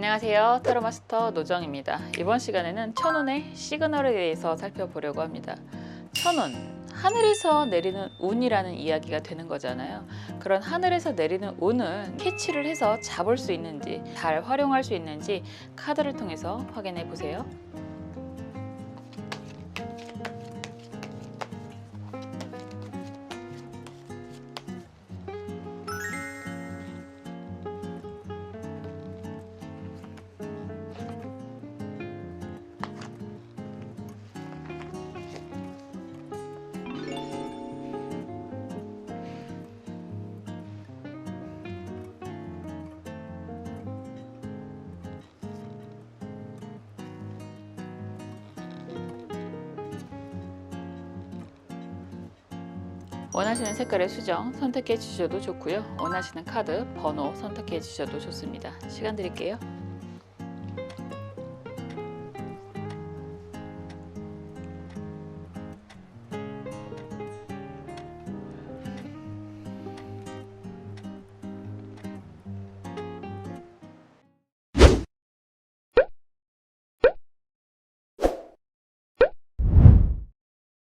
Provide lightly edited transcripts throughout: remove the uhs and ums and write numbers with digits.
안녕하세요. 타로마스터 노정입니다. 이번 시간에는 천운의 시그널에 대해서 살펴보려고 합니다. 천운, 하늘에서 내리는 운이라는 이야기가 되는 거잖아요. 그런 하늘에서 내리는 운을 캐치를 해서 잡을 수 있는지, 잘 활용할 수 있는지 카드를 통해서 확인해 보세요. 원하시는 색깔의 수정 선택해 주셔도 좋고요. 원하시는 카드 번호 선택해 주셔도 좋습니다. 시간 드릴게요.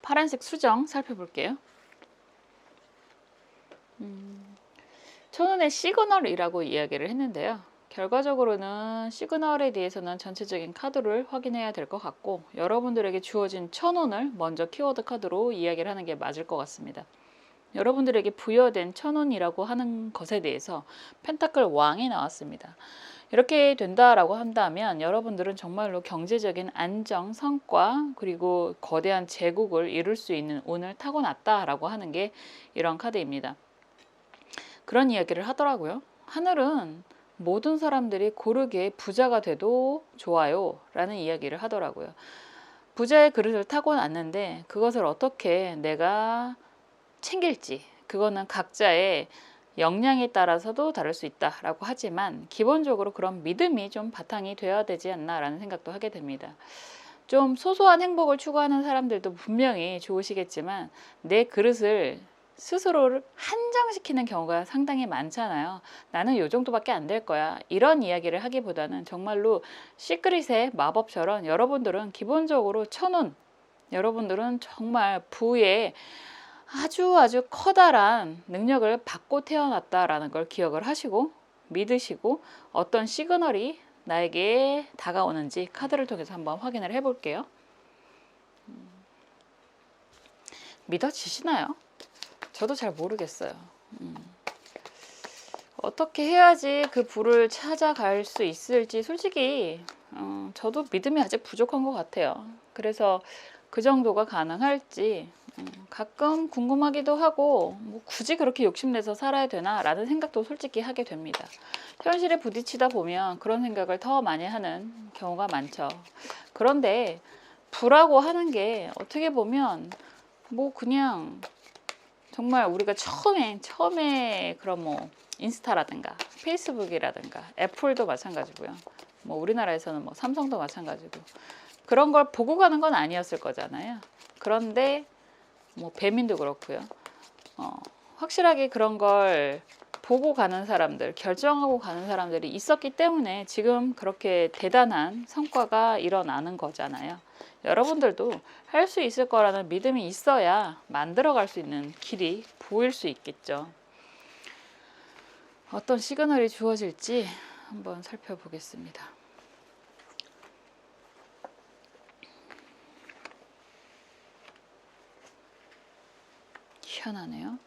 파란색 수정 살펴볼게요. 천운의 시그널이라고 이야기를 했는데요. 결과적으로는 시그널에 대해서는 전체적인 카드를 확인해야 될 것 같고, 여러분들에게 주어진 천운을 먼저 키워드 카드로 이야기를 하는 게 맞을 것 같습니다. 여러분들에게 부여된 천운이라고 하는 것에 대해서 펜타클 왕이 나왔습니다. 이렇게 된다라고 한다면 여러분들은 정말로 경제적인 안정, 성과, 그리고 거대한 제국을 이룰 수 있는 운을 타고났다라고 하는 게 이런 카드입니다. 그런 이야기를 하더라고요. 하늘은 모든 사람들이 고르게 부자가 돼도 좋아요 라는 이야기를 하더라고요. 부자의 그릇을 타고났는데 그것을 어떻게 내가 챙길지, 그거는 각자의 역량에 따라서도 다를 수 있다라고 하지만 기본적으로 그런 믿음이 좀 바탕이 되어야 되지 않나라는 생각도 하게 됩니다. 좀 소소한 행복을 추구하는 사람들도 분명히 좋으시겠지만 내 그릇을 스스로를 한정시키는 경우가 상당히 많잖아요. 나는 요 정도밖에 안 될 거야. 이런 이야기를 하기보다는 정말로 시크릿의 마법처럼 여러분들은 기본적으로 천운, 여러분들은 정말 부의 아주 커다란 능력을 받고 태어났다라는 걸 기억을 하시고 믿으시고 어떤 시그널이 나에게 다가오는지 카드를 통해서 한번 확인을 해볼게요. 믿어지시나요? 저도 잘 모르겠어요. 어떻게 해야지 그 부를 찾아갈 수 있을지 솔직히 저도 믿음이 아직 부족한 것 같아요. 그래서 그 정도가 가능할지 가끔 궁금하기도 하고 뭐 굳이 그렇게 욕심내서 살아야 되나 라는 생각도 솔직히 하게 됩니다. 현실에 부딪히다 보면 그런 생각을 더 많이 하는 경우가 많죠. 그런데 부라고 하는 게 어떻게 보면 뭐 그냥 정말 우리가 처음에 그런 뭐 인스타라든가 페이스북이라든가 애플도 마찬가지고요. 뭐 우리나라에서는 뭐 삼성도 마찬가지고 그런 걸 보고 가는 건 아니었을 거잖아요. 그런데 뭐 배민도 그렇고요. 확실하게 그런 걸 보고 가는 사람들, 결정하고 가는 사람들이 있었기 때문에 지금 그렇게 대단한 성과가 일어나는 거잖아요. 여러분들도 할 수 있을 거라는 믿음이 있어야 만들어갈 수 있는 길이 보일 수 있겠죠. 어떤 시그널이 주어질지 한번 살펴보겠습니다. 희한하네요.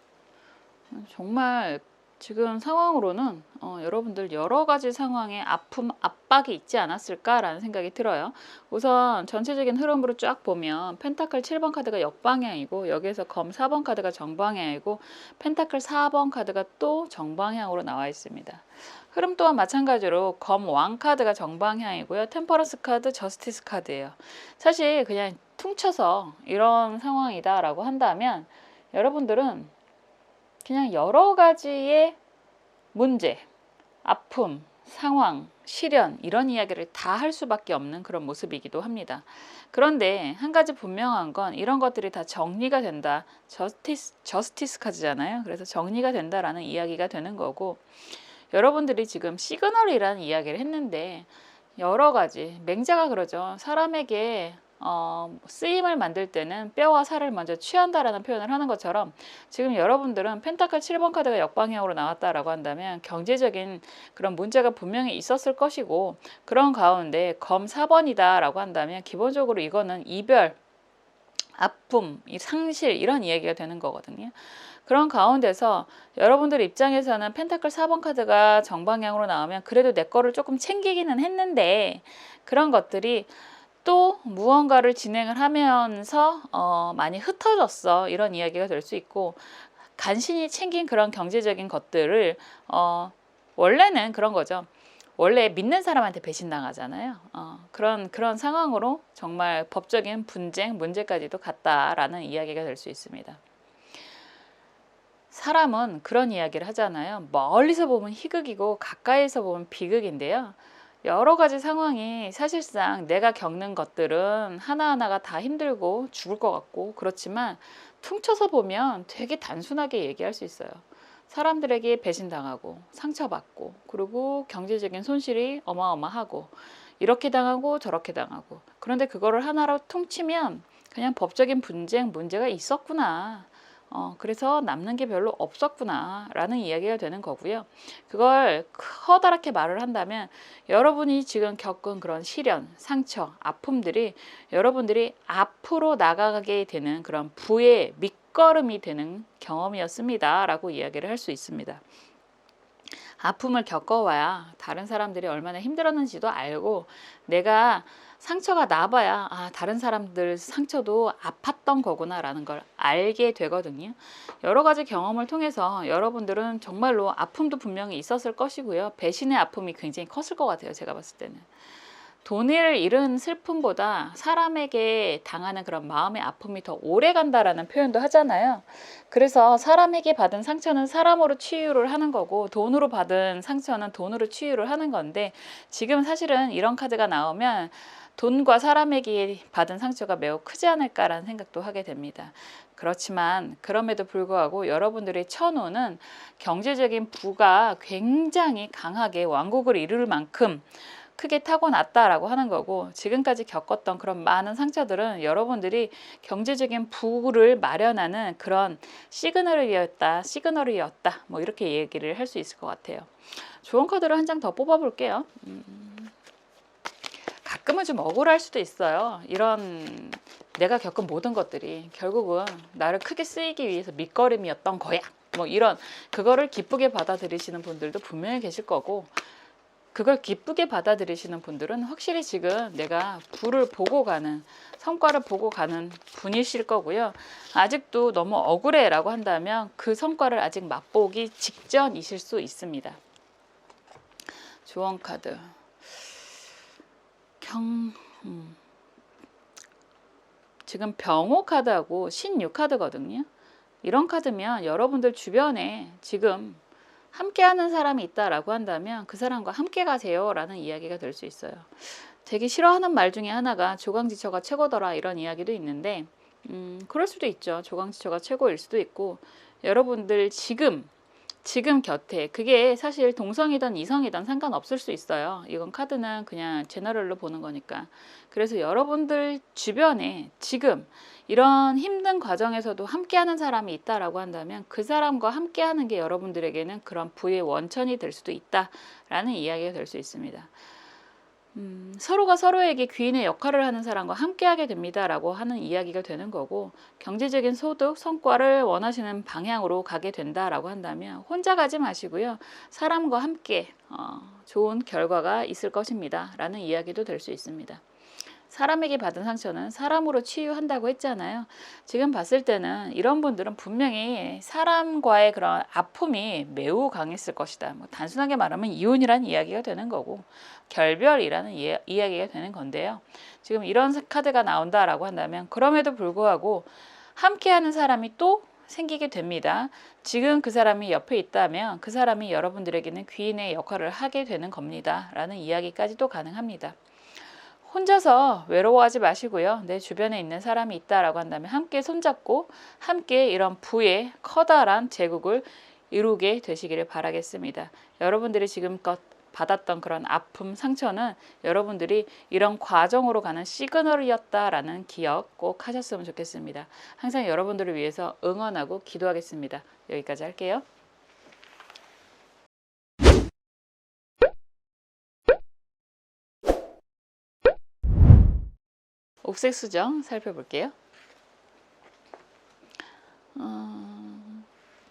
정말 지금 상황으로는 여러분들 여러 가지 상황에 아픔, 압박이 있지 않았을까라는 생각이 들어요. 우선 전체적인 흐름으로 쫙 보면 펜타클 7번 카드가 역방향이고 여기에서 검 4번 카드가 정방향이고 펜타클 4번 카드가 또 정방향으로 나와 있습니다. 흐름 또한 마찬가지로 검 왕 카드가 정방향이고요. 템퍼런스 카드, 저스티스 카드예요. 사실 그냥 퉁쳐서 이런 상황이다라고 한다면 여러분들은 그냥 여러 가지의 문제, 아픔, 상황, 시련 이런 이야기를 다 할 수밖에 없는 그런 모습이기도 합니다. 그런데 한 가지 분명한 건 이런 것들이 다 정리가 된다. 저스티스 카드잖아요. 그래서 정리가 된다라는 이야기가 되는 거고 여러분들이 지금 시그널이라는 이야기를 했는데 여러 가지 맹자가 그러죠. 사람에게 쓰임을 만들 때는 뼈와 살을 먼저 취한다라는 표현을 하는 것처럼 지금 여러분들은 펜타클 7번 카드가 역방향으로 나왔다라고 한다면 경제적인 그런 문제가 분명히 있었을 것이고, 그런 가운데 검 4번이다라고 한다면 기본적으로 이거는 이별, 아픔, 상실 이런 이야기가 되는 거거든요. 그런 가운데서 여러분들 입장에서는 펜타클 4번 카드가 정방향으로 나오면 그래도 내 거를 조금 챙기기는 했는데, 그런 것들이 또 무언가를 진행을 하면서 많이 흩어졌어, 이런 이야기가 될 수 있고, 간신히 챙긴 그런 경제적인 것들을 원래는 그런 거죠. 원래 믿는 사람한테 배신당하잖아요. 그런 상황으로 정말 법적인 분쟁, 문제까지도 갔다라는 이야기가 될 수 있습니다. 사람은 그런 이야기를 하잖아요. 멀리서 보면 희극이고 가까이서 보면 비극인데요. 여러 가지 상황이 사실상 내가 겪는 것들은 하나하나가 다 힘들고 죽을 것 같고 그렇지만 퉁쳐서 보면 되게 단순하게 얘기할 수 있어요. 사람들에게 배신당하고 상처받고 그리고 경제적인 손실이 어마어마하고 이렇게 당하고 저렇게 당하고, 그런데 그거를 하나로 퉁치면 그냥 법적인 분쟁, 문제가 있었구나. 그래서 남는 게 별로 없었구나 라는 이야기가 되는 거고요. 그걸 커다랗게 말을 한다면 여러분이 지금 겪은 그런 시련, 상처, 아픔들이 여러분들이 앞으로 나가게 되는 그런 부의 밑거름이 되는 경험이었습니다 라고 이야기를 할 수 있습니다. 아픔을 겪어와야 다른 사람들이 얼마나 힘들었는지도 알고, 내가 상처가 나봐야 다른 사람들 상처도 아팠던 거구나 라는 걸 알게 되거든요. 여러 가지 경험을 통해서 여러분들은 정말로 아픔도 분명히 있었을 것이고요. 배신의 아픔이 굉장히 컸을 것 같아요. 제가 봤을 때는. 돈을 잃은 슬픔보다 사람에게 당하는 그런 마음의 아픔이 더 오래 간다라는 표현도 하잖아요. 그래서 사람에게 받은 상처는 사람으로 치유를 하는 거고, 돈으로 받은 상처는 돈으로 치유를 하는 건데, 지금 사실은 이런 카드가 나오면 돈과 사람에게 받은 상처가 매우 크지 않을까라는 생각도 하게 됩니다. 그렇지만 그럼에도 불구하고 여러분들의 천호는 경제적인 부가 굉장히 강하게 왕국을 이룰 만큼 크게 타고났다라고 하는 거고, 지금까지 겪었던 그런 많은 상처들은 여러분들이 경제적인 부를 마련하는 그런 시그널이었다 뭐 이렇게 얘기를 할 수 있을 것 같아요. 좋은 카드를 한 장 더 뽑아 볼게요. 가끔은 좀 억울할 수도 있어요. 이런 내가 겪은 모든 것들이 결국은 나를 크게 쓰이기 위해서 밑거름이었던 거야, 뭐 이런, 그거를 기쁘게 받아들이시는 분들도 분명히 계실 거고, 그걸 기쁘게 받아들이시는 분들은 확실히 지금 내가 부를 보고 가는, 성과를 보고 가는 분이실 거고요. 아직도 너무 억울해라고 한다면 그 성과를 아직 맛보기 직전이실 수 있습니다. 조언 카드. 지금 병호 카드하고 신유 카드거든요. 이런 카드면 여러분들 주변에 지금 함께하는 사람이 있다라고 한다면 그 사람과 함께 가세요 라는 이야기가 될 수 있어요. 되게 싫어하는 말 중에 하나가 조강지처가 최고더라 이런 이야기도 있는데, 그럴 수도 있죠. 조강지처가 최고일 수도 있고, 여러분들 지금 곁에, 그게 사실 동성이든 이성이든 상관없을 수 있어요. 이건 카드는 그냥 제너럴로 보는 거니까. 그래서 여러분들 주변에 지금 이런 힘든 과정에서도 함께하는 사람이 있다라고 한다면 그 사람과 함께하는 게 여러분들에게는 그런 부의 원천이 될 수도 있다라는 이야기가 될 수 있습니다. 서로가 서로에게 귀인의 역할을 하는 사람과 함께하게 됩니다라고 하는 이야기가 되는 거고, 경제적인 소득, 성과를 원하시는 방향으로 가게 된다라고 한다면 혼자 가지 마시고요. 사람과 함께 좋은 결과가 있을 것입니다 라는 이야기도 될 수 있습니다. 사람에게 받은 상처는 사람으로 치유한다고 했잖아요. 지금 봤을 때는 이런 분들은 분명히 사람과의 그런 아픔이 매우 강했을 것이다. 뭐 단순하게 말하면 이혼이라는 이야기가 되는 거고, 결별이라는 이야기가 되는 건데요. 지금 이런 카드가 나온다라고 한다면 그럼에도 불구하고 함께하는 사람이 또 생기게 됩니다. 지금 그 사람이 옆에 있다면 그 사람이 여러분들에게는 귀인의 역할을 하게 되는 겁니다 라는 이야기까지도 가능합니다. 혼자서 외로워하지 마시고요. 내 주변에 있는 사람이 있다라고 한다면 함께 손잡고 함께 이런 부의 커다란 제국을 이루게 되시기를 바라겠습니다. 여러분들이 지금껏 받았던 그런 아픔, 상처는 여러분들이 이런 과정으로 가는 시그널이었다라는 기억 꼭 하셨으면 좋겠습니다. 항상 여러분들을 위해서 응원하고 기도하겠습니다. 여기까지 할게요. 옥색 수정 살펴볼게요.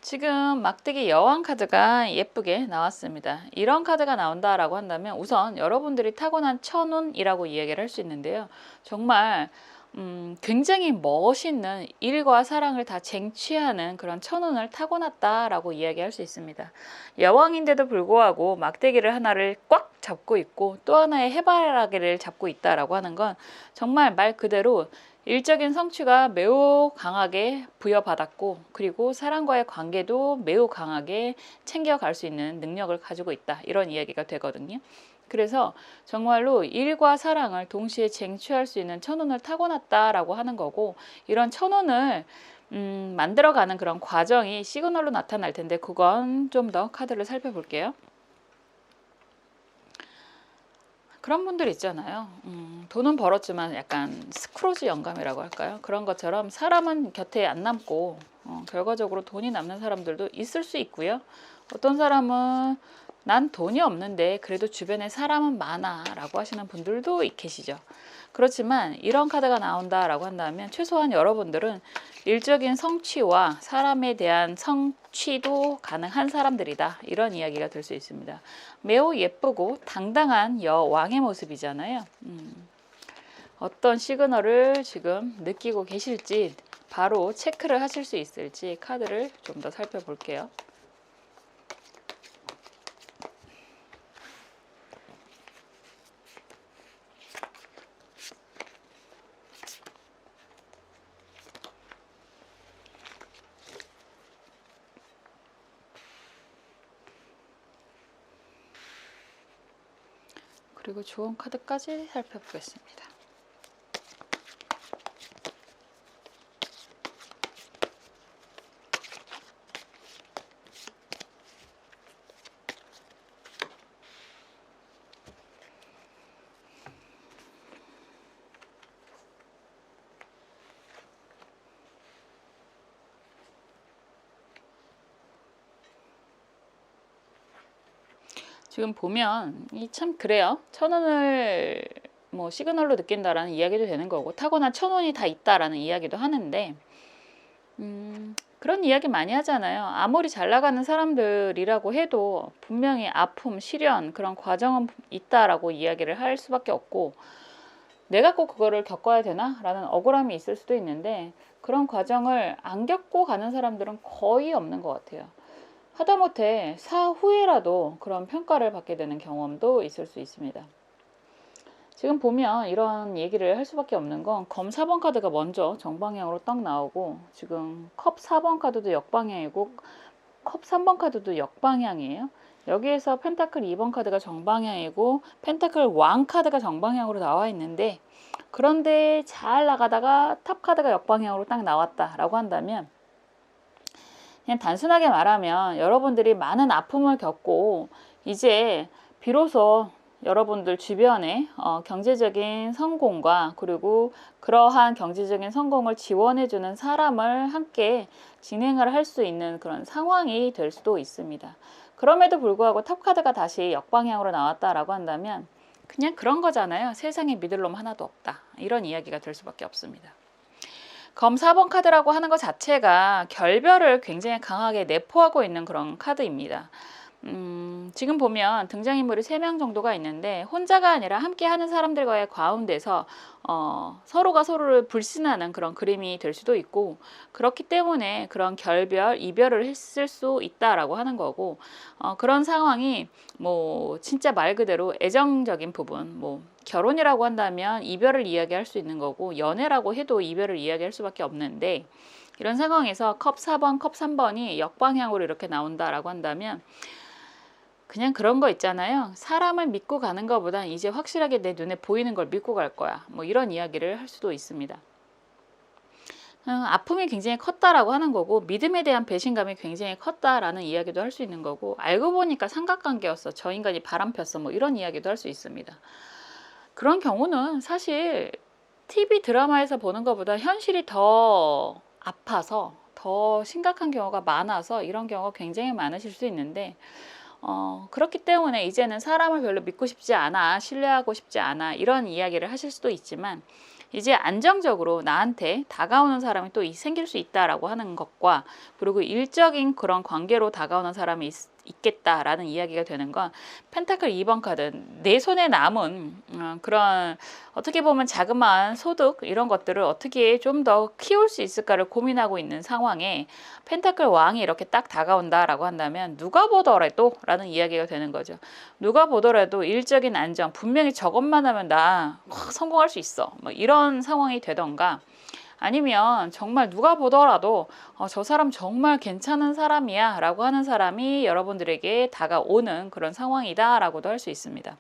지금 막대기 여왕 카드가 예쁘게 나왔습니다. 이런 카드가 나온다라고 한다면 우선 여러분들이 타고난 천운이라고 이야기를 할 수 있는데요. 정말 굉장히 멋있는 일과 사랑을 다 쟁취하는 그런 천운을 타고났다라고 이야기할 수 있습니다. 여왕인데도 불구하고 막대기를 하나를 꽉 잡고 있고 또 하나의 해바라기를 잡고 있다라고 하는 건 정말 말 그대로 일적인 성취가 매우 강하게 부여받았고 그리고 사람과의 관계도 매우 강하게 챙겨갈 수 있는 능력을 가지고 있다. 이런 이야기가 되거든요. 그래서 정말로 일과 사랑을 동시에 쟁취할 수 있는 천운을 타고났다라고 하는 거고 이런 천운을 만들어가는 그런 과정이 시그널로 나타날 텐데 그건 좀 더 카드를 살펴볼게요. 그런 분들 있잖아요. 돈은 벌었지만 약간 스크로지 영감이라고 할까요? 그런 것처럼 사람은 곁에 안 남고 결과적으로 돈이 남는 사람들도 있을 수 있고요. 어떤 사람은 난 돈이 없는데 그래도 주변에 사람은 많아 라고 하시는 분들도 계시죠. 그렇지만 이런 카드가 나온다라고 한다면 최소한 여러분들은 일적인 성취와 사람에 대한 성취도 가능한 사람들이다. 이런 이야기가 될 수 있습니다. 매우 예쁘고 당당한 여왕의 모습이잖아요. 어떤 시그널을 지금 느끼고 계실지 바로 체크를 하실 수 있을지 카드를 좀 더 살펴볼게요. 그리고 좋은 카드까지 살펴보겠습니다. 지금 보면 참 그래요. 천운을 뭐 시그널로 느낀다라는 이야기도 되는 거고 타고난 천운이 다 있다라는 이야기도 하는데 그런 이야기 많이 하잖아요. 아무리 잘 나가는 사람들이라고 해도 분명히 아픔, 시련 그런 과정은 있다라고 이야기를 할 수밖에 없고 내가 꼭 그거를 겪어야 되나? 라는 억울함이 있을 수도 있는데 그런 과정을 안 겪고 가는 사람들은 거의 없는 것 같아요. 하다못해 사후에라도 그런 평가를 받게 되는 경험도 있을 수 있습니다. 지금 보면 이런 얘기를 할 수밖에 없는 건 검 4번 카드가 먼저 정방향으로 딱 나오고 지금 컵 4번 카드도 역방향이고 컵 3번 카드도 역방향이에요. 여기에서 펜타클 2번 카드가 정방향이고 펜타클 왕 카드가 정방향으로 나와 있는데 그런데 잘 나가다가 탑 카드가 역방향으로 딱 나왔다라고 한다면 그냥 단순하게 말하면 여러분들이 많은 아픔을 겪고 이제 비로소 여러분들 주변에 경제적인 성공과 그리고 그러한 경제적인 성공을 지원해주는 사람을 함께 진행을 할 수 있는 그런 상황이 될 수도 있습니다. 그럼에도 불구하고 탑카드가 다시 역방향으로 나왔다라고 한다면 그냥 그런 거잖아요. 세상에 믿을 놈 하나도 없다. 이런 이야기가 될 수밖에 없습니다. 검 4번 카드라고 하는 것 자체가 결별을 굉장히 강하게 내포하고 있는 그런 카드입니다. 지금 보면 등장인물이 3명 정도가 있는데 혼자가 아니라 함께 하는 사람들과의 가운데서 서로가 서로를 불신하는 그런 그림이 될 수도 있고 그렇기 때문에 그런 결별, 이별을 했을 수 있다라고 하는 거고 그런 상황이 뭐 진짜 말 그대로 애정적인 부분 뭐 결혼이라고 한다면 이별을 이야기할 수 있는 거고 연애라고 해도 이별을 이야기할 수밖에 없는데 이런 상황에서 컵 4번, 컵 3번이 역방향으로 이렇게 나온다라고 한다면 그냥 그런 거 있잖아요. 사람을 믿고 가는 것보단 이제 확실하게 내 눈에 보이는 걸 믿고 갈 거야. 뭐 이런 이야기를 할 수도 있습니다. 아픔이 굉장히 컸다라고 하는 거고, 믿음에 대한 배신감이 굉장히 컸다라는 이야기도 할 수 있는 거고, 알고 보니까 삼각관계였어, 저 인간이 바람폈어, 뭐 이런 이야기도 할 수 있습니다. 그런 경우는 사실 TV 드라마에서 보는 것보다 현실이 더 아파서 더 심각한 경우가 많아서 이런 경우가 굉장히 많으실 수 있는데, 그렇기 때문에 이제는 사람을 별로 믿고 싶지 않아, 신뢰하고 싶지 않아, 이런 이야기를 하실 수도 있지만, 이제 안정적으로 나한테 다가오는 사람이 또 생길 수 있다라고 하는 것과, 그리고 일적인 그런 관계로 다가오는 사람이 있겠다라는 이야기가 되는 건, 펜타클 2번 카드, 내 손에 남은 그런 어떻게 보면 자그마한 소득 이런 것들을 어떻게 좀 더 키울 수 있을까를 고민하고 있는 상황에 펜타클 왕이 이렇게 딱 다가온다라고 한다면, 누가 보더라도 라는 이야기가 되는 거죠. 누가 보더라도 일적인 안정, 분명히 저것만 하면 나 성공할 수 있어, 뭐 이런 상황이 되던가, 아니면 정말 누가 보더라도 저 사람 정말 괜찮은 사람이야 라고 하는 사람이 여러분들에게 다가오는 그런 상황이다 라고도 할 수 있습니다.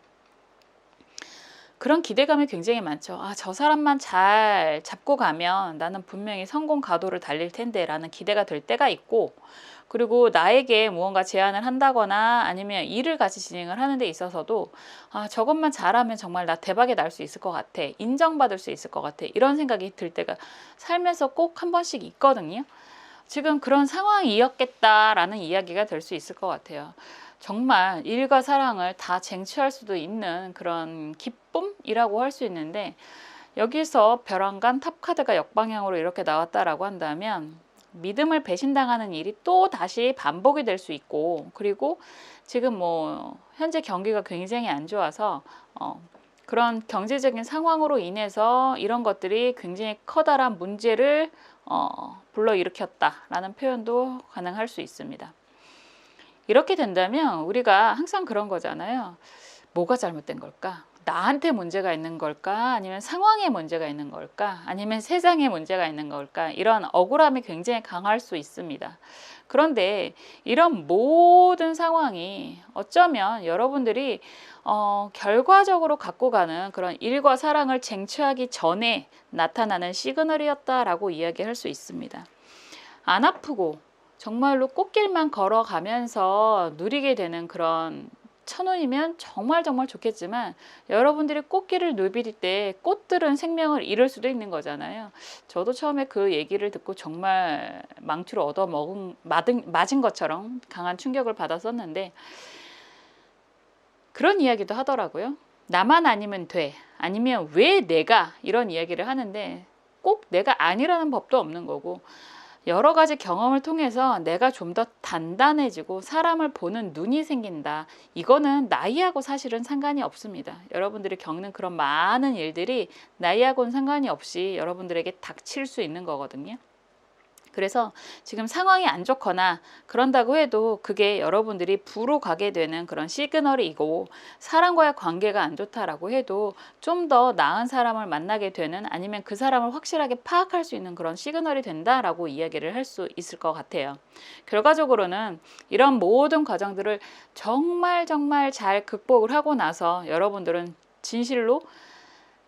그런 기대감이 굉장히 많죠. 저 사람만 잘 잡고 가면 나는 분명히 성공 가도를 달릴 텐데 라는 기대가 될 때가 있고, 그리고 나에게 무언가 제안을 한다거나 아니면 일을 같이 진행을 하는 데 있어서도 저것만 잘하면 정말 나 대박이 날 수 있을 것 같아, 인정받을 수 있을 것 같아, 이런 생각이 들 때가 살면서 꼭 한 번씩 있거든요. 지금 그런 상황이었겠다라는 이야기가 될 수 있을 것 같아요. 정말 일과 사랑을 다 쟁취할 수도 있는 그런 기쁨이라고 할 수 있는데, 여기서 벼랑간 탑카드가 역방향으로 이렇게 나왔다라고 한다면, 믿음을 배신당하는 일이 또 다시 반복이 될 수 있고, 그리고 지금 뭐 현재 경기가 굉장히 안 좋아서 그런 경제적인 상황으로 인해서 이런 것들이 굉장히 커다란 문제를 불러일으켰다라는 표현도 가능할 수 있습니다. 이렇게 된다면 우리가 항상 그런 거잖아요. 뭐가 잘못된 걸까? 나한테 문제가 있는 걸까? 아니면 상황에 문제가 있는 걸까? 아니면 세상에 문제가 있는 걸까? 이런 억울함이 굉장히 강할 수 있습니다. 그런데 이런 모든 상황이 어쩌면 여러분들이 결과적으로 갖고 가는 그런 일과 사랑을 쟁취하기 전에 나타나는 시그널이었다라고 이야기할 수 있습니다. 안 아프고 정말로 꽃길만 걸어가면서 누리게 되는 그런 천운이면 정말 정말 좋겠지만, 여러분들이 꽃길을 누빌 때 꽃들은 생명을 잃을 수도 있는 거잖아요. 저도 처음에 그 얘기를 듣고 정말 망치로 맞은 것처럼 강한 충격을 받았었는데, 그런 이야기도 하더라고요. 나만 아니면 돼, 아니면 왜 내가, 이런 이야기를 하는데, 꼭 내가 아니라는 법도 없는 거고, 여러 가지 경험을 통해서 내가 좀 더 단단해지고 사람을 보는 눈이 생긴다. 이거는 나이하고 사실은 상관이 없습니다. 여러분들이 겪는 그런 많은 일들이 나이하고는 상관이 없이 여러분들에게 닥칠 수 있는 거거든요. 그래서 지금 상황이 안 좋거나 그런다고 해도 그게 여러분들이 부로 가게 되는 그런 시그널이고, 사람과의 관계가 안 좋다라고 해도 좀 더 나은 사람을 만나게 되는, 아니면 그 사람을 확실하게 파악할 수 있는 그런 시그널이 된다라고 이야기를 할 수 있을 것 같아요. 결과적으로는 이런 모든 과정들을 정말 정말 잘 극복을 하고 나서 여러분들은 진실로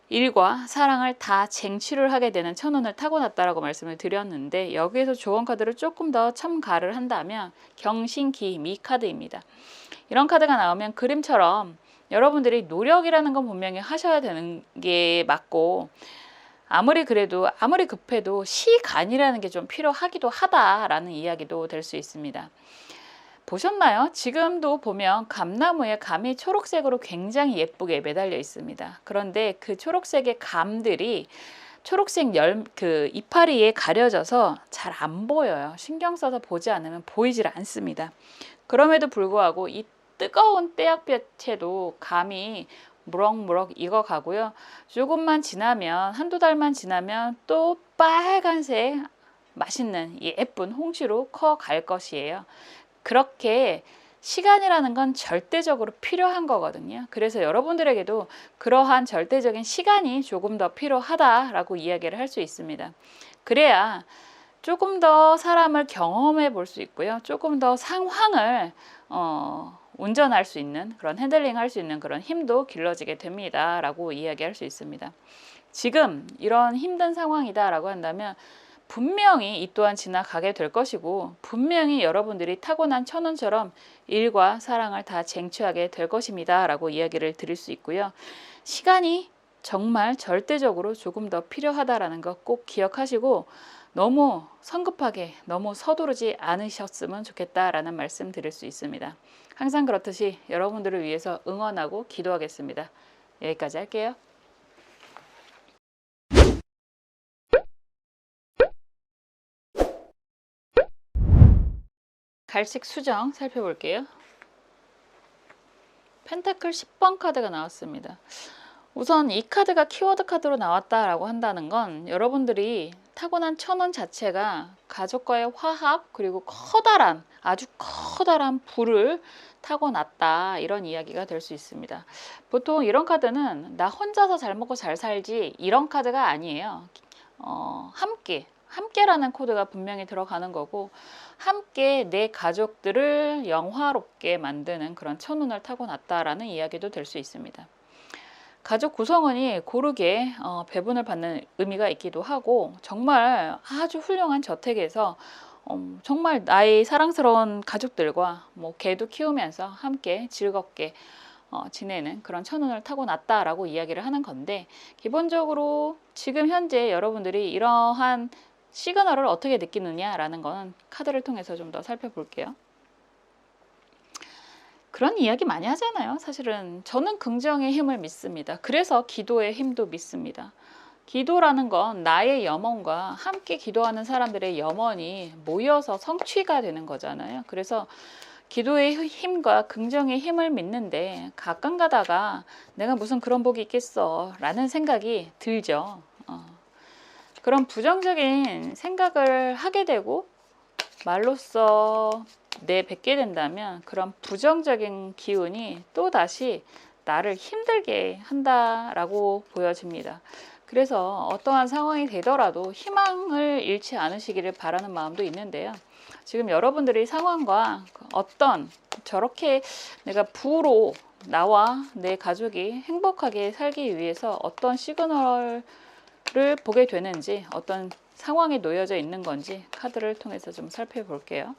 일과 사랑을 다 쟁취를 하게 되는 천운을 타고났다라고 말씀을 드렸는데, 여기에서 조언 카드를 조금 더 첨가를 한다면 경신기미 카드입니다. 이런 카드가 나오면 그림처럼 여러분들이 노력이라는 건 분명히 하셔야 되는 게 맞고, 아무리 급해도 시간이라는 게 좀 필요하기도 하다라는 이야기도 될 수 있습니다. 보셨나요? 지금도 보면 감나무에 감이 초록색으로 굉장히 예쁘게 매달려 있습니다. 그런데 그 초록색의 감들이 초록색 이파리에 가려져서 잘 안 보여요. 신경 써서 보지 않으면 보이질 않습니다. 그럼에도 불구하고 이 뜨거운 때약볕에도 감이 무럭무럭 익어가고요. 조금만 지나면, 한두 달만 지나면 또 빨간색 맛있는 예쁜 홍시로 커갈 것이에요. 그렇게 시간이라는 건 절대적으로 필요한 거거든요. 그래서 여러분들에게도 그러한 절대적인 시간이 조금 더 필요하다라고 이야기를 할 수 있습니다. 그래야 조금 더 사람을 경험해 볼 수 있고요. 조금 더 상황을 운전할 수 있는, 그런 핸들링 할 수 있는 그런 힘도 길러지게 됩니다 라고 이야기할 수 있습니다. 지금 이런 힘든 상황이다 라고 한다면 분명히 이 또한 지나가게 될 것이고 분명히 여러분들이 타고난 천운처럼 일과 사랑을 다 쟁취하게 될 것입니다 라고 이야기를 드릴 수 있고요. 시간이 정말 절대적으로 조금 더 필요하다라는 거 꼭 기억하시고 너무 성급하게 너무 서두르지 않으셨으면 좋겠다라는 말씀 드릴 수 있습니다. 항상 그렇듯이 여러분들을 위해서 응원하고 기도하겠습니다. 여기까지 할게요. 갈색 수정 살펴볼게요. 펜타클 10번 카드가 나왔습니다. 우선 이 카드가 키워드 카드로 나왔다라고 한다는 건 여러분들이 타고난 천운 자체가 가족과의 화합 그리고 커다란 아주 커다란 불을 타고났다 이런 이야기가 될 수 있습니다. 보통 이런 카드는 나 혼자서 잘 먹고 잘 살지 이런 카드가 아니에요. 함께라는 코드가 분명히 들어가는 거고 함께 내 가족들을 영화롭게 만드는 그런 천운을 타고났다라는 이야기도 될 수 있습니다. 가족 구성원이 고르게 배분을 받는 의미가 있기도 하고 정말 아주 훌륭한 저택에서 정말 나의 사랑스러운 가족들과 뭐 개도 키우면서 함께 즐겁게 지내는 그런 천운을 타고났다라고 이야기를 하는 건데 기본적으로 지금 현재 여러분들이 이러한 시그널을 어떻게 느끼느냐라는 거는 카드를 통해서 좀 더 살펴볼게요. 그런 이야기 많이 하잖아요. 사실은 저는 긍정의 힘을 믿습니다. 그래서 기도의 힘도 믿습니다. 기도라는 건 나의 염원과 함께 기도하는 사람들의 염원이 모여서 성취가 되는 거잖아요. 그래서 기도의 힘과 긍정의 힘을 믿는데 가끔 가다가 내가 무슨 그런 복이 있겠어 라는 생각이 들죠. 그런 부정적인 생각을 하게 되고 말로써 내뱉게 된다면 그런 부정적인 기운이 또다시 나를 힘들게 한다라고 보여집니다. 그래서 어떠한 상황이 되더라도 희망을 잃지 않으시기를 바라는 마음도 있는데요. 지금 여러분들이 상황과 어떤 저렇게 내가 부로 나와 내 가족이 행복하게 살기 위해서 어떤 시그널을 보게 되는지 어떤 상황에 놓여져 있는 건지 카드를 통해서 좀 살펴볼게요.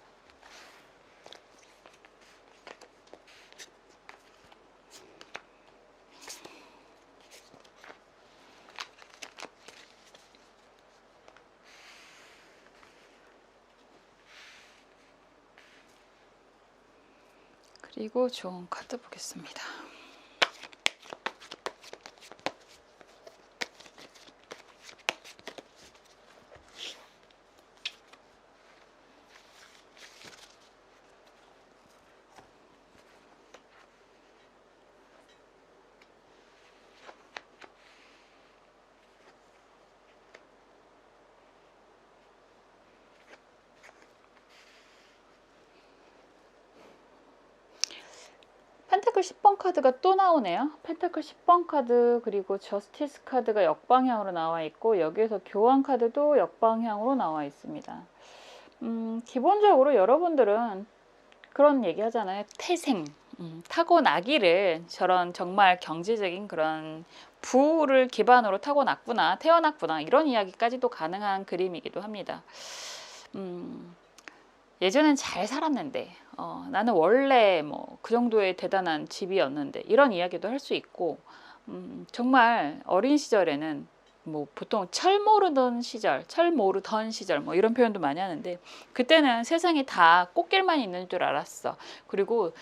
그리고 좋은 카드 보겠습니다. 펜타클 10번 카드가 또 나오네요. 펜타클 10번 카드 그리고 저스티스 카드가 역방향으로 나와 있고 여기에서 교환 카드도 역방향으로 나와 있습니다. 기본적으로 여러분들은 그런 얘기 하잖아요. 태생, 타고나기를 저런 정말 경제적인 그런 부를 기반으로 타고났구나, 태어났구나 이런 이야기까지도 가능한 그림이기도 합니다. 예전엔 잘 살았는데 나는 원래 뭐 그 정도의 대단한 집이었는데 이런 이야기도 할 수 있고 정말 어린 시절에는 뭐 보통 철 모르던 시절 뭐 이런 표현도 많이 하는데 그때는 세상이 다 꽃길만 있는 줄 알았어. 그리고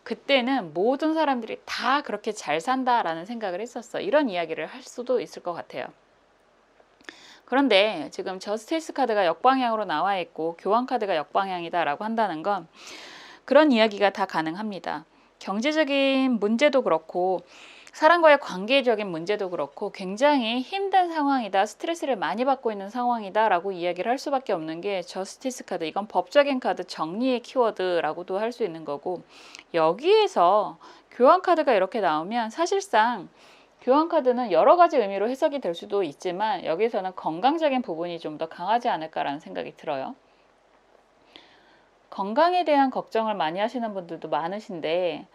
그때는 모든 사람들이 다 그렇게 잘 산다라는 생각을 했었어. 이런 이야기를 할 수도 있을 것 같아요. 그런데 지금 저스티스 카드가 역방향으로 나와 있고 교환 카드가 역방향이다 라고 한다는 건 그런 이야기가 다 가능합니다. 경제적인 문제도 그렇고 사람과의 관계적인 문제도 그렇고 굉장히 힘든 상황이다, 스트레스를 많이 받고 있는 상황이다 라고 이야기를 할 수밖에 없는 게 저스티스 카드, 이건 법적인 카드, 정리의 키워드라고도 할 수 있는 거고 여기에서 교환 카드가 이렇게 나오면 사실상 교환 카드는 여러 가지 의미로 해석이 될 수도 있지만 여기서는 건강적인 부분이 좀 더 강하지 않을까라는 생각이 들어요. 건강에 대한 걱정을 많이 하시는 분들도 많으신데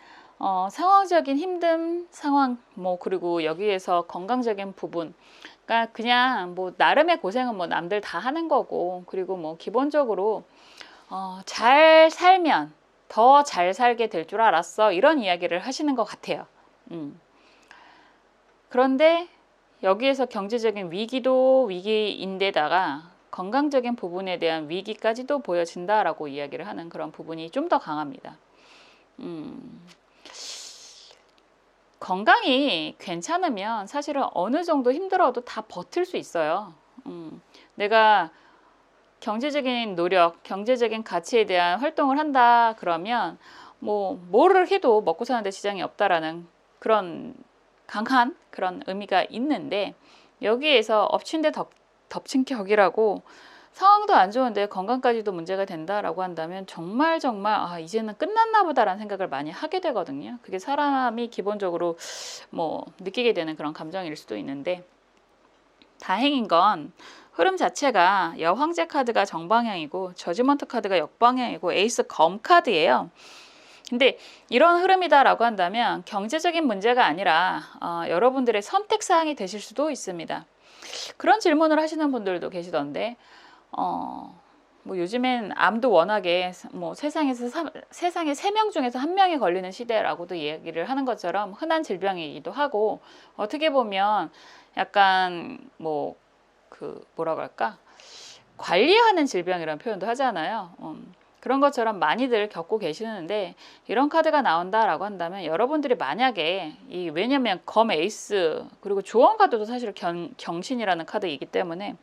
상황적인 힘든 상황 그리고 여기에서 건강적인 부분, 그러니까 그냥 뭐 나름의 고생은 뭐 남들 다 하는 거고, 그리고 뭐 기본적으로 잘 살면 더 잘 살게 될 줄 알았어, 이런 이야기를 하시는 것 같아요. 그런데 여기에서 경제적인 위기도 위기인데다가 건강적인 부분에 대한 위기까지도 보여진다라고 이야기를 하는 그런 부분이 좀 더 강합니다. 건강이 괜찮으면 사실은 어느 정도 힘들어도 다 버틸 수 있어요. 내가 경제적인 노력, 경제적인 가치에 대한 활동을 한다 그러면 뭐 뭐를 해도 먹고 사는데 지장이 없다라는 그런 강한 그런 의미가 있는데, 여기에서 엎친 데 덮친 격이라고 상황도 안 좋은데 건강까지도 문제가 된다라고 한다면 정말 이제는 끝났나 보다라는 생각을 많이 하게 되거든요. 그게 사람이 기본적으로 뭐 느끼게 되는 그런 감정일 수도 있는데, 다행인 건 흐름 자체가 여황제 카드가 정방향이고 저지먼트 카드가 역방향이고 에이스 검 카드예요. 근데 이런 흐름이다라고 한다면 경제적인 문제가 아니라 여러분들의 선택사항이 되실 수도 있습니다. 그런 질문을 하시는 분들도 계시던데, 뭐 요즘엔 암도 워낙에 뭐 세상에 3명 중에서 1명이 걸리는 시대라고도 이야기를 하는 것처럼 흔한 질병이기도 하고, 어떻게 보면 약간 뭐 뭐라고 할까, 관리하는 질병이라는 표현도 하잖아요. 그런 것처럼 많이들 겪고 계시는데, 이런 카드가 나온다라고 한다면 여러분들이 만약에 왜냐면 검 에이스 그리고 조언 카드도 사실 경신이라는 카드이기 때문에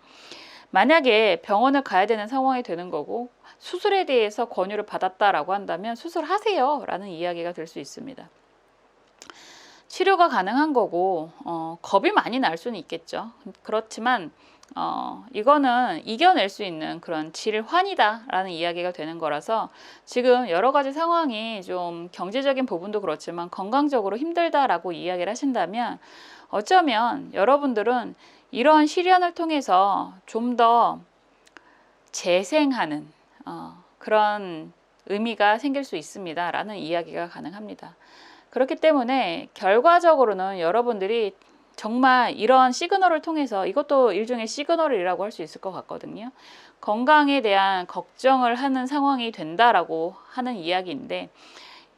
만약에 병원을 가야 되는 상황이 되는 거고 수술에 대해서 권유를 받았다라고 한다면 수술하세요 라는 이야기가 될 수 있습니다. 치료가 가능한 거고 겁이 많이 날 수는 있겠죠. 그렇지만 이거는 이겨낼 수 있는 그런 질환이다 라는 이야기가 되는 거라서, 지금 여러 가지 상황이 좀 경제적인 부분도 그렇지만 건강적으로 힘들다라고 이야기를 하신다면, 어쩌면 여러분들은 이런 시련을 통해서 좀 더 재생하는 그런 의미가 생길 수 있습니다 라는 이야기가 가능합니다. 그렇기 때문에 결과적으로는 여러분들이 정말 이런 시그널을 통해서, 이것도 일종의 시그널이라고 할 수 있을 것 같거든요. 건강에 대한 걱정을 하는 상황이 된다라고 하는 이야기인데,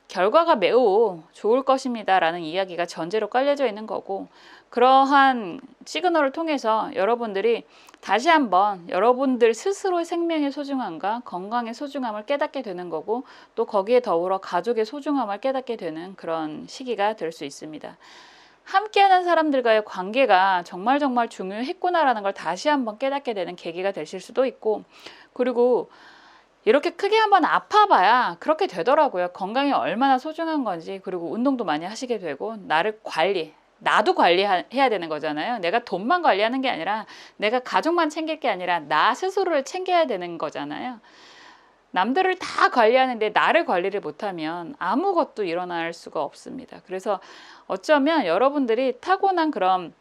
결과가 매우 좋을 것입니다 라는 이야기가 전제로 깔려져 있는 거고, 그러한 시그널을 통해서 여러분들이 다시 한번 여러분들 스스로의 생명의 소중함과 건강의 소중함을 깨닫게 되는 거고, 또 거기에 더불어 가족의 소중함을 깨닫게 되는 그런 시기가 될 수 있습니다. 함께하는 사람들과의 관계가 정말 중요했구나라는 걸 다시 한번 깨닫게 되는 계기가 되실 수도 있고, 그리고 이렇게 크게 한번 아파봐야 그렇게 되더라고요. 건강이 얼마나 소중한 건지, 그리고 운동도 많이 하시게 되고, 나도 관리해야 되는 거잖아요. 내가 돈만 관리하는 게 아니라, 내가 가족만 챙길 게 아니라 나 스스로를 챙겨야 되는 거잖아요. 남들을 다 관리하는데 나를 관리를 못하면 아무것도 일어날 수가 없습니다. 그래서 어쩌면 여러분들이 타고난 그런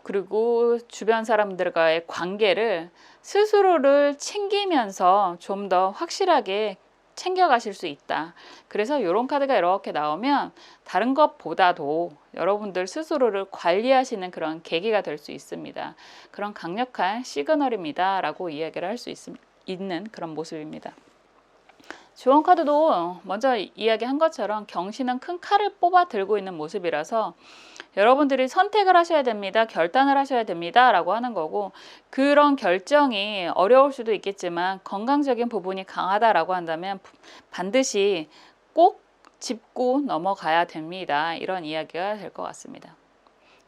그리고 주변 사람들과의 관계를 스스로를 챙기면서 좀 더 확실하게 챙겨가실 수 있다. 그래서 이런 카드가 이렇게 나오면 다른 것보다도 여러분들 스스로를 관리하시는 그런 계기가 될 수 있습니다. 그런 강력한 시그널입니다 라고 이야기를 할 수 있는 그런 모습입니다. 조언 카드도 먼저 이야기한 것처럼 경신은 큰 칼을 뽑아 들고 있는 모습이라서 여러분들이 선택을 하셔야 됩니다, 결단을 하셔야 됩니다 라고 하는 거고, 그런 결정이 어려울 수도 있겠지만 건강적인 부분이 강하다라고 한다면 반드시 꼭 짚고 넘어가야 됩니다, 이런 이야기가 될 것 같습니다.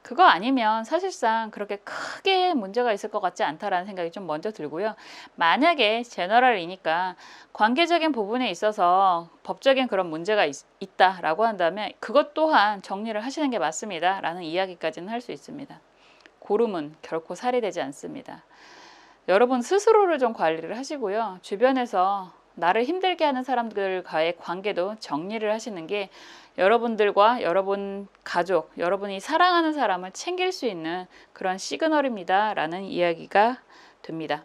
그거 아니면 사실상 그렇게 크게 문제가 있을 것 같지 않다라는 생각이 좀 먼저 들고요. 만약에 제너럴이니까 관계적인 부분에 있어서 법적인 그런 문제가 있다라고 한다면 그것 또한 정리를 하시는 게 맞습니다 라는 이야기까지는 할 수 있습니다. 고름은 결코 살이 되지 않습니다. 여러분 스스로를 좀 관리를 하시고요. 주변에서 나를 힘들게 하는 사람들과의 관계도 정리를 하시는 게 여러분들과 여러분 가족, 여러분이 사랑하는 사람을 챙길 수 있는 그런 시그널입니다 라는 이야기가 됩니다.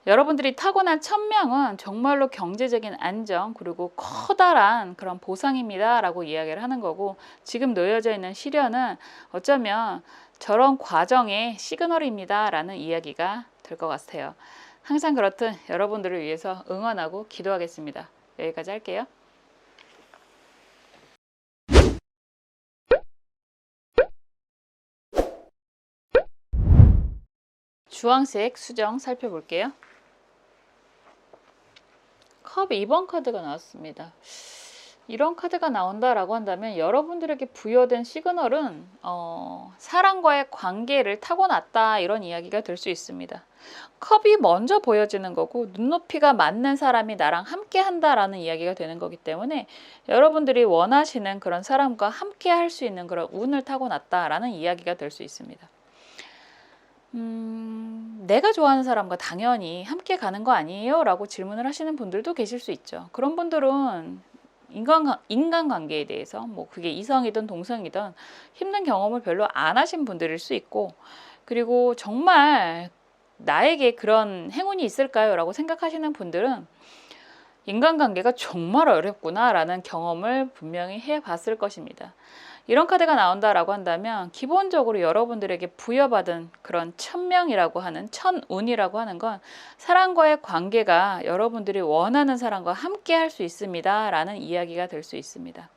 여러분들이 타고난 천명은 정말로 경제적인 안정 그리고 커다란 그런 보상입니다 라고 이야기를 하는 거고, 지금 놓여져 있는 시련은 어쩌면 저런 과정의 시그널입니다 라는 이야기가 될 것 같아요. 항상 그렇듯 여러분들을 위해서 응원하고 기도하겠습니다. 여기까지 할게요. 주황색 수정 살펴볼게요. 컵 2번 카드가 나왔습니다. 이런 카드가 나온다라고 한다면 여러분들에게 부여된 시그널은 사랑과의 관계를 타고났다, 이런 이야기가 될 수 있습니다. 컵이 먼저 보여지는 거고 눈높이가 맞는 사람이 나랑 함께 한다라는 이야기가 되는 거기 때문에 여러분들이 원하시는 그런 사람과 함께 할 수 있는 그런 운을 타고났다라는 이야기가 될 수 있습니다. 내가 좋아하는 사람과 당연히 함께 가는 거 아니에요? 라고 질문을 하시는 분들도 계실 수 있죠. 그런 분들은 인간관계에 대해서 뭐 그게 이성이든 동성이든 힘든 경험을 별로 안 하신 분들일 수 있고, 그리고 정말 나에게 그런 행운이 있을까요? 라고 생각하시는 분들은 인간관계가 정말 어렵구나 라는 경험을 분명히 해봤을 것입니다. 이런 카드가 나온다라고 한다면 기본적으로 여러분들에게 부여받은 그런 천명이라고 하는, 천운이라고 하는 건 사랑과의 관계가 여러분들이 원하는 사람과 함께 할 수 있습니다 라는 이야기가 될 수 있습니다.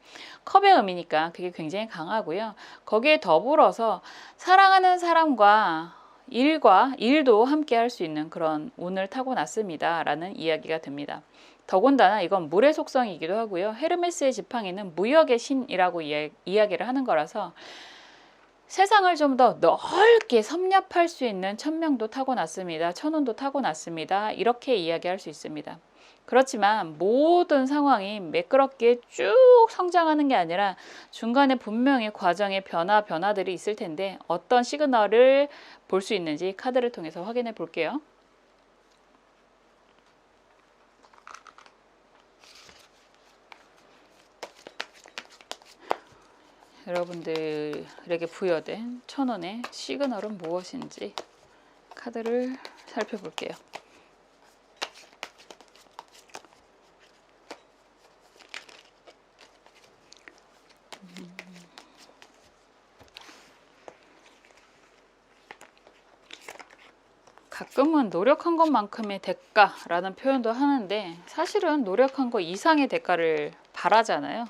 컵의 의미니까 그게 굉장히 강하고요. 거기에 더불어서 사랑하는 사람과 일도 함께 할 수 있는 그런 운을 타고났습니다 라는 이야기가 됩니다. 더군다나 이건 물의 속성이기도 하고요. 헤르메스의 지팡이는 무역의 신이라고 이야기를 하는 거라서 세상을 좀 더 넓게 섭렵할 수 있는 천명도 타고났습니다. 천운도 타고났습니다. 이렇게 이야기할 수 있습니다. 그렇지만 모든 상황이 매끄럽게 쭉 성장하는 게 아니라 중간에 분명히 과정의 변화들이 있을 텐데 어떤 시그널을 볼 수 있는지 카드를 통해서 확인해 볼게요. 여러분들에게 부여된 천운의 시그널은 무엇인지 카드를 살펴볼게요. 가끔은 노력한 것만큼의 대가라는 표현도 하는데 사실은 노력한 것 이상의 대가를 바라잖아요.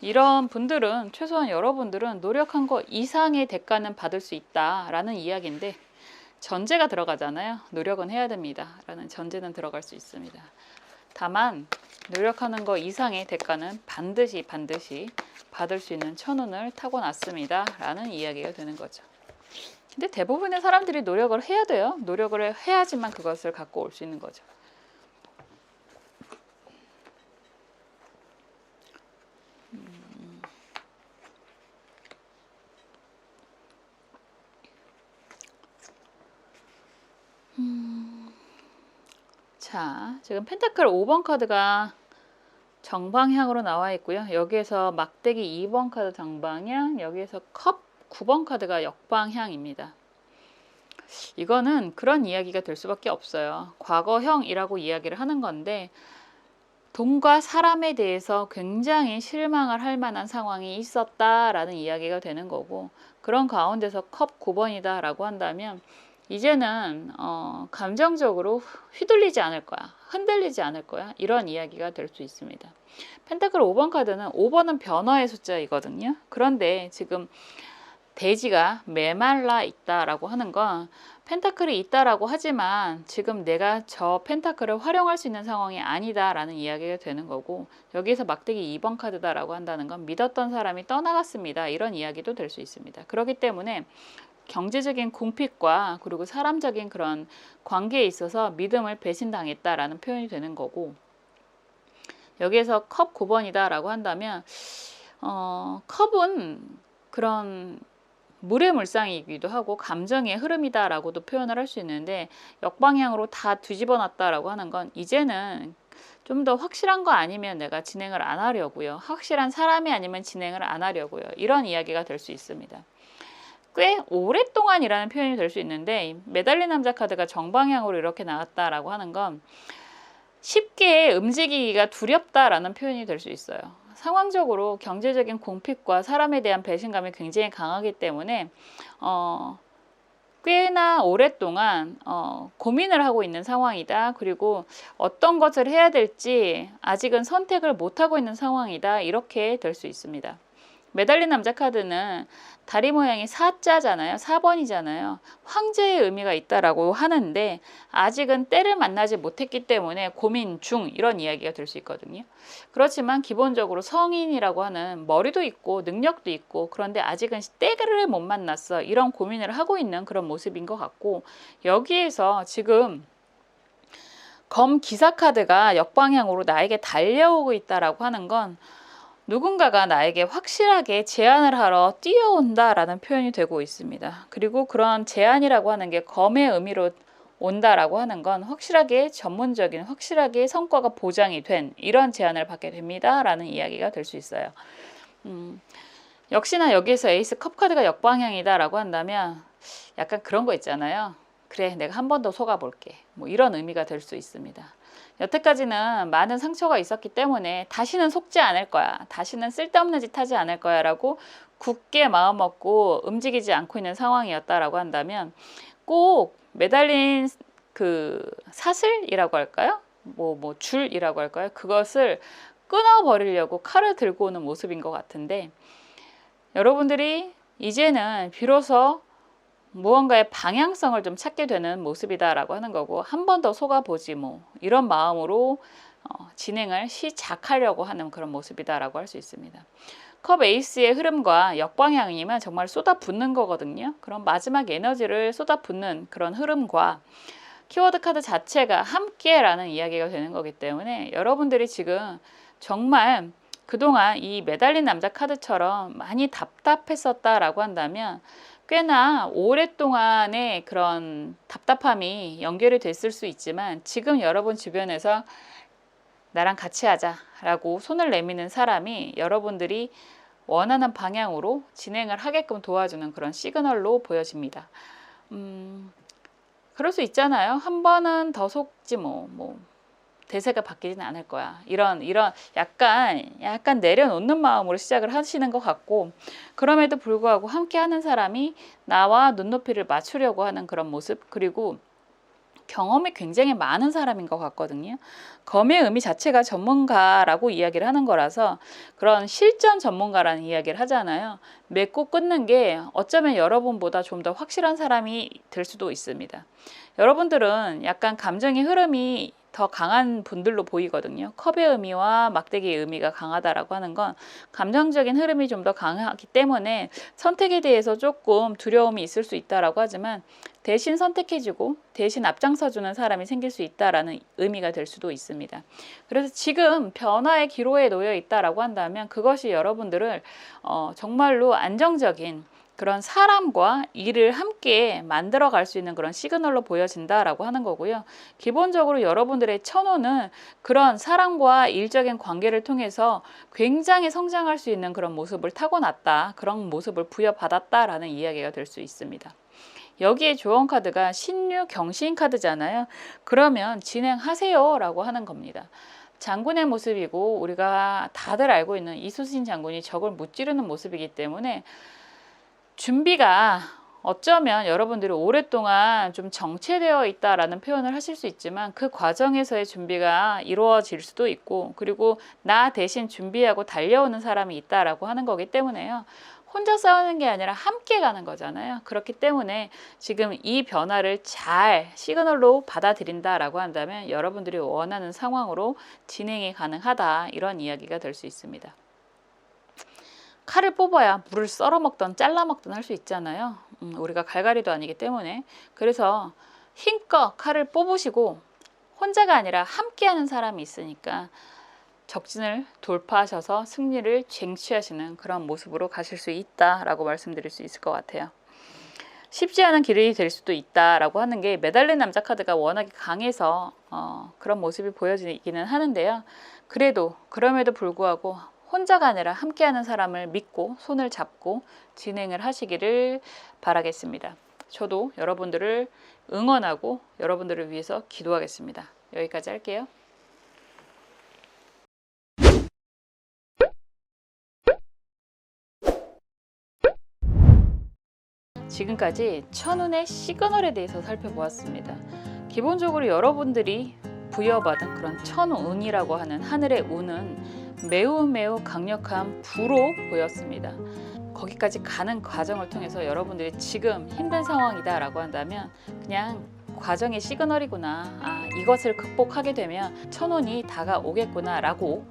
이런 분들은, 최소한 여러분들은 노력한 것 이상의 대가는 받을 수 있다라는 이야기인데 전제가 들어가잖아요. 노력은 해야 됩니다 라는 전제는 들어갈 수 있습니다. 다만 노력하는 것 이상의 대가는 반드시 받을 수 있는 천운을 타고났습니다 라는 이야기가 되는 거죠. 근데 대부분의 사람들이 노력을 해야 돼요. 노력을 해야지만 그것을 갖고 올 수 있는 거죠. 자, 지금 펜타클 5번 카드가 정방향으로 나와 있고요. 여기에서 막대기 2번 카드 정방향, 여기에서 컵 9번 카드가 역방향입니다. 이거는 그런 이야기가 될 수밖에 없어요. 과거형이라고 이야기를 하는 건데 돈과 사람에 대해서 굉장히 실망을 할 만한 상황이 있었다라는 이야기가 되는 거고, 그런 가운데서 컵 9번이다 라고 한다면 이제는 감정적으로 휘둘리지 않을 거야, 흔들리지 않을 거야, 이런 이야기가 될 수 있습니다. 펜타클 5번 카드는 5번은 변화의 숫자이거든요. 그런데 지금 대지가 메말라 있다라고 하는 건 펜타클이 있다라고 하지만 지금 내가 저 펜타클을 활용할 수 있는 상황이 아니다라는 이야기가 되는 거고, 여기에서 막대기 2번 카드다라고 한다는 건 믿었던 사람이 떠나갔습니다, 이런 이야기도 될 수 있습니다. 그렇기 때문에 경제적인 궁핍과 그리고 사람적인 그런 관계에 있어서 믿음을 배신당했다라는 표현이 되는 거고, 여기에서 컵 9번이다 라고 한다면 컵은 그런 물의 물상이기도 하고 감정의 흐름이다 라고도 표현을 할 수 있는데, 역방향으로 다 뒤집어 놨다라고 하는 건 이제는 좀 더 확실한 거 아니면 내가 진행을 안 하려고요, 확실한 사람이 아니면 진행을 안 하려고요, 이런 이야기가 될 수 있습니다. 꽤 오랫동안이라는 표현이 될 수 있는데, 매달린 남자 카드가 정방향으로 이렇게 나왔다라고 하는 건 쉽게 움직이기가 두렵다라는 표현이 될 수 있어요. 상황적으로 경제적인 공핍과 사람에 대한 배신감이 굉장히 강하기 때문에 꽤나 오랫동안 고민을 하고 있는 상황이다. 그리고 어떤 것을 해야 될지 아직은 선택을 못하고 있는 상황이다. 이렇게 될 수 있습니다. 매달린 남자 카드는 다리 모양이 사자잖아요. 4번이잖아요. 황제의 의미가 있다라고 하는데 아직은 때를 만나지 못했기 때문에 고민 중, 이런 이야기가 될 수 있거든요. 그렇지만 기본적으로 성인이라고 하는 머리도 있고 능력도 있고, 그런데 아직은 때를 못 만났어, 이런 고민을 하고 있는 그런 모습인 것 같고, 여기에서 지금 검 기사 카드가 역방향으로 나에게 달려오고 있다라고 하는 건 누군가가 나에게 확실하게 제안을 하러 뛰어온다라는 표현이 되고 있습니다. 그리고 그런 제안이라고 하는 게 검의 의미로 온다라고 하는 건 확실하게 전문적인, 확실하게 성과가 보장이 된 이런 제안을 받게 됩니다라는 이야기가 될 수 있어요. 역시나 여기에서 에이스 컵 카드가 역방향이다라고 한다면 약간 그런 거 있잖아요. 그래, 내가 한 번 더 속아볼게. 뭐 이런 의미가 될 수 있습니다. 여태까지는 많은 상처가 있었기 때문에 다시는 속지 않을 거야, 다시는 쓸데없는 짓 하지 않을 거야 라고 굳게 마음먹고 움직이지 않고 있는 상황이었다라고 한다면, 꼭 매달린 그 사슬이라고 할까요? 뭐 줄이라고 할까요? 그것을 끊어버리려고 칼을 들고 오는 모습인 것 같은데, 여러분들이 이제는 비로소 무언가의 방향성을 좀 찾게 되는 모습이다라고 하는 거고, 한 번 더 속아보지 뭐, 이런 마음으로 진행을 시작하려고 하는 그런 모습이다라고 할 수 있습니다. 컵 에이스의 흐름과 역방향이면 정말 쏟아붓는 거거든요. 그런 마지막 에너지를 쏟아붓는 그런 흐름과 키워드 카드 자체가 함께라는 이야기가 되는 거기 때문에, 여러분들이 지금 정말 그동안 이 매달린 남자 카드처럼 많이 답답했었다라고 한다면 꽤나 오랫동안의 그런 답답함이 연결이 됐을 수 있지만, 지금 여러분 주변에서 나랑 같이 하자라고 손을 내미는 사람이 여러분들이 원하는 방향으로 진행을 하게끔 도와주는 그런 시그널로 보여집니다. 그럴 수 있잖아요. 한 번은 더 속지 뭐 대세가 바뀌지는 않을 거야. 이런 약간 내려놓는 마음으로 시작을 하시는 것 같고, 그럼에도 불구하고 함께하는 사람이 나와 눈높이를 맞추려고 하는 그런 모습, 그리고 경험이 굉장히 많은 사람인 것 같거든요. 검의 의미 자체가 전문가라고 이야기를 하는 거라서 그런 실전 전문가라는 이야기를 하잖아요. 맺고 끊는 게 어쩌면 여러분보다 좀 더 확실한 사람이 될 수도 있습니다. 여러분들은 약간 감정의 흐름이 더 강한 분들로 보이거든요. 컵의 의미와 막대기의 의미가 강하다라고 하는 건 감정적인 흐름이 좀 더 강하기 때문에 선택에 대해서 조금 두려움이 있을 수 있다라고 하지만, 대신 선택해주고 대신 앞장서주는 사람이 생길 수 있다라는 의미가 될 수도 있습니다. 그래서 지금 변화의 기로에 놓여 있다라고 한다면 그것이 여러분들을 정말로 안정적인 그런 사람과 일을 함께 만들어 갈 수 있는 그런 시그널로 보여진다라고 하는 거고요. 기본적으로 여러분들의 천호는 그런 사람과 일적인 관계를 통해서 굉장히 성장할 수 있는 그런 모습을 타고났다, 그런 모습을 부여받았다라는 이야기가 될 수 있습니다. 여기에 조언 카드가 신유 경신 카드잖아요. 그러면 진행하세요 라고 하는 겁니다. 장군의 모습이고, 우리가 다들 알고 있는 이순신 장군이 적을 무찌르는 모습이기 때문에 준비가 어쩌면 여러분들이 오랫동안 좀 정체되어 있다라는 표현을 하실 수 있지만, 그 과정에서의 준비가 이루어질 수도 있고, 그리고 나 대신 준비하고 달려오는 사람이 있다라고 하는 거기 때문에요. 혼자 싸우는 게 아니라 함께 가는 거잖아요. 그렇기 때문에 지금 이 변화를 잘 시그널로 받아들인다라고 한다면 여러분들이 원하는 상황으로 진행이 가능하다, 이런 이야기가 될 수 있습니다. 칼을 뽑아야 물을 썰어 먹던 잘라 먹던 할 수 있잖아요. 우리가 갈갈이도 아니기 때문에. 그래서 힘껏 칼을 뽑으시고, 혼자가 아니라 함께하는 사람이 있으니까 적진을 돌파하셔서 승리를 쟁취하시는 그런 모습으로 가실 수 있다라고 말씀드릴 수 있을 것 같아요. 쉽지 않은 길이 될 수도 있다라고 하는 게, 매달린 남자 카드가 워낙에 강해서 그런 모습이 보여지기는 하는데요. 그럼에도 불구하고 혼자가 아니라 함께하는 사람을 믿고 손을 잡고 진행을 하시기를 바라겠습니다. 저도 여러분들을 응원하고 여러분들을 위해서 기도하겠습니다. 여기까지 할게요. 지금까지 천운의 시그널에 대해서 살펴보았습니다. 기본적으로 여러분들이 부여받은 그런 천운이라고 하는 하늘의 운은 매우 강력한 부로 보였습니다. 거기까지 가는 과정을 통해서 여러분들이 지금 힘든 상황이다 라고 한다면 그냥 과정의 시그널이구나, 이것을 극복하게 되면 천운이 다가오겠구나 라고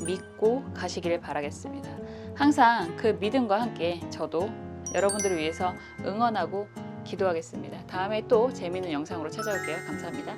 믿고 가시길 바라겠습니다. 항상 그 믿음과 함께 저도 여러분들을 위해서 응원하고 기도하겠습니다. 다음에 또 재미있는 영상으로 찾아올게요. 감사합니다.